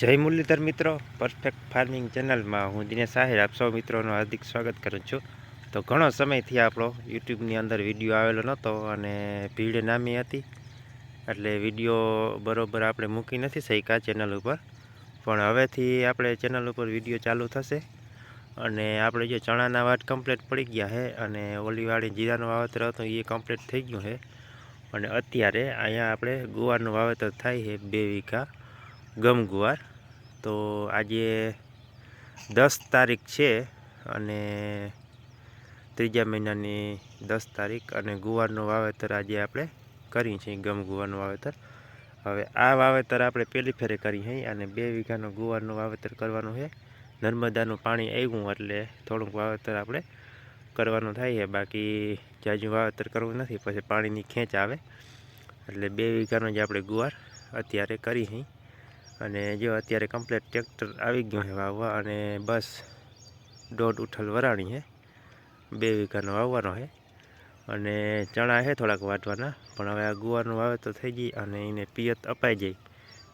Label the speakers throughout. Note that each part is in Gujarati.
Speaker 1: જય મુરલીધર મિત્રો, પરફેક્ટ ફાર્મિંગ ચેનલમાં હું દિનેશ આહિર આપ સૌ મિત્રોનું હાર્દિક સ્વાગત કરું છું। તો ઘણો સમયથી આપણો યુટ્યુબની અંદર વિડીયો આવેલો નહોતો અને ભીડ નામી હતી, એટલે વિડીયો બરોબર આપણે મૂકી નથી શક્યા ચેનલ ઉપર। પણ હવેથી આપણે ચેનલ ઉપર વિડીયો ચાલુ થશે અને આપણે જે ચણાના વાટ કમ્પ્લીટ પડી ગયા છે અને ઓલીવાળી જીરાનું વાવેતર હતું એ કમ્પ્લીટ થઈ ગયું છે અને અત્યારે અહીંયા આપણે ગુવારનું વાવેતર થાય છે 2 વીઘા ગમ ગુવાર। તો આજે 10 તારીખ છે અને ત્રીજા મહિનાની 10 તારીખ અને ગુવારનું વાવેતર આજે આપણે કરી છે, ગમ ગુવારનું વાવેતર। હવે આ વાવેતર આપણે પહેલી ફેરે કરી છે અને 2 વીઘાનું ગુવારનું વાવેતર કરવાનું છે। નર્મદાનું પાણી આવ્યું એટલે થોડુંક વાવેતર આપણે કરવાનું થાય છે, બાકી જાજુ વાવેતર કરવું નથી, પછી પાણીની ખેંચ આવે એટલે 2 વીઘાનો જ આપણે ગુવાર અત્યારે કરી છે। અને જો અત્યારે કમ્પ્લીટ ટ્રેક્ટર આવી ગયું છે વાવવા અને બસ 1.5 ઉઠલ વરાણી છે, 2 વીઘાનો વાવવાનો છે અને ચણા છે થોડાક વાટવાના। પણ હવે આ ગુવારનું વાવેતર થઈ ગઈ અને એને પિયત અપાઈ જાય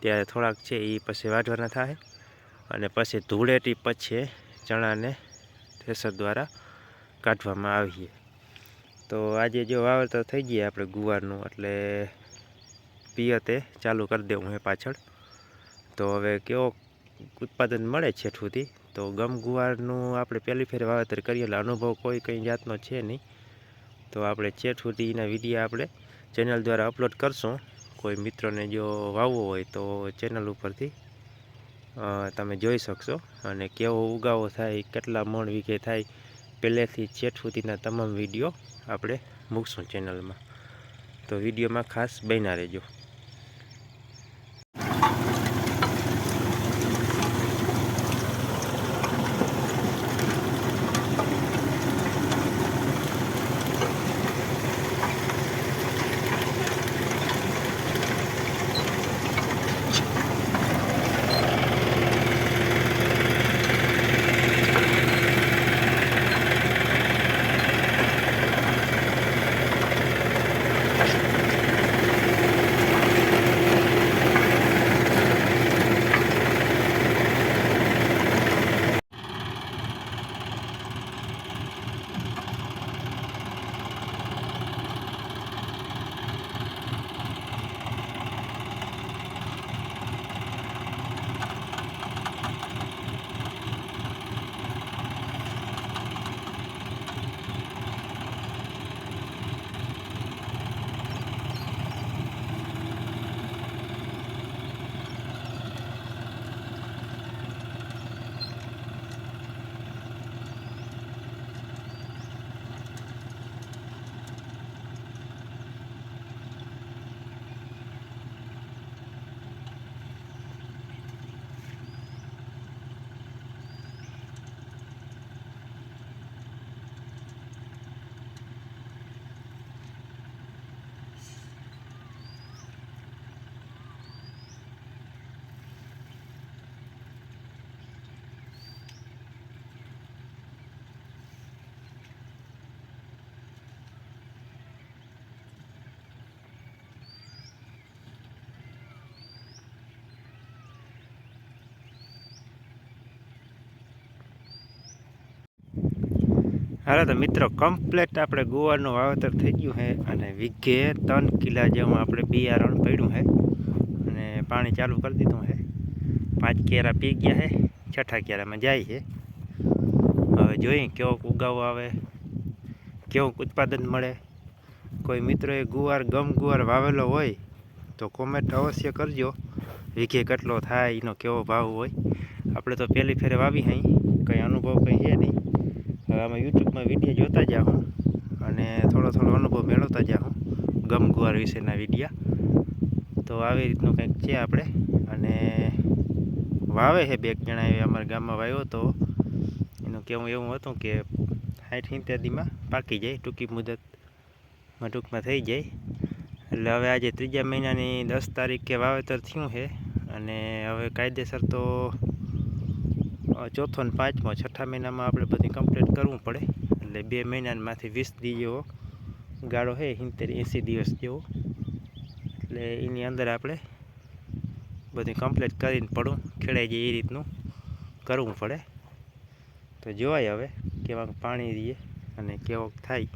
Speaker 1: ત્યારે થોડાક છે એ પછી વાટવાના થાય અને પછી ધૂળેટી પછી ચણાને થ્રેસર દ્વારા કાઢવામાં આવીએ। તો આજે જો વાવેતર થઈ ગઈ આપણે ગુવારનું એટલે પિયતે ચાલુ કરી દેવું છે પાછળ। તો હવે કેવો ઉત્પાદન મળે છે સુધી, તો ગમ ગુવારનું આપણે પહેલી ફેર વાવેતર કરીએ એટલે અનુભવ કોઈ કંઈ જાતનો છે નહીં, તો આપણે છેઠ સુધીના વિડીયો આપણે ચેનલ દ્વારા અપલોડ કરશું। કોઈ મિત્રોને જો વાવવો હોય તો ચેનલ ઉપરથી તમે જોઈ શકશો અને કેવો ઉગાવો થાય, કેટલા મણ વીઘે થાય, પહેલેથી છેઠ સુધીના તમામ વિડીયો આપણે મૂકશું ચેનલમાં, તો વિડીયોમાં ખાસ બન્યા રહેજો। હાલો તો મિત્રો, કમ્પ્લેટ આપણે ગુવારનું વાવેતર થઈ ગયું છે અને વીઘે 3 કિલા જેવું આપણે બિયારણ પડ્યું છે અને પાણી ચાલુ કરી દીધું છે। 5 કેરા પી ગયા છે, 6ઠા કેરામાં જાય છે। હવે જોઈએ કેવો ઉગાવો આવે, કેવું ઉત્પાદન મળે। કોઈ મિત્રોએ ગમ ગુવાર વાવેલો હોય તો કોમેન્ટ અવશ્ય કરજો, વીઘે કેટલો થાય, એનો કેવો ભાવ હોય। આપણે તો પહેલી ફેરે વાવી હઈ, કંઈ અનુભવ કંઈ છે નહીં। હવે આમાં યુટ્યુબમાં વિડીયો જોતા જાઉં અને થોડો અનુભવ મેળવતા જાઉં ગમ ગુવાર વિશેના વિડીયા। તો આવી રીતનું કંઈક છે આપણે અને વાવે છે 2 જણાએ અમારા ગામમાં વાવ્યો તો એનું કહેવું એવું હતું કે 60-70 દીમાં પાકી જાય, ટૂંકી મુદતમાં ટૂંકમાં થઈ જાય। એટલે હવે આજે ત્રીજા મહિનાની 10 તારીખે વાવેતર થયું છે અને હવે કાયદેસર તો ચોથો ને પાંચમો 6ઠા મહિનામાં આપણે બધી કમ્પ્લીટ કરવું પડે, એટલે 2 મહિનામાંથી 20 દી જેવો ગાળો છે, 70-80 દિવસ જેવો, એટલે એની અંદર આપણે બધું કમ્પ્લીટ કરીને પડું ખેડાઈ જાય એ રીતનું કરવું પડે. તો જોવાય હવે કેવાક પાણી રહીએ અને કેવોક થાય.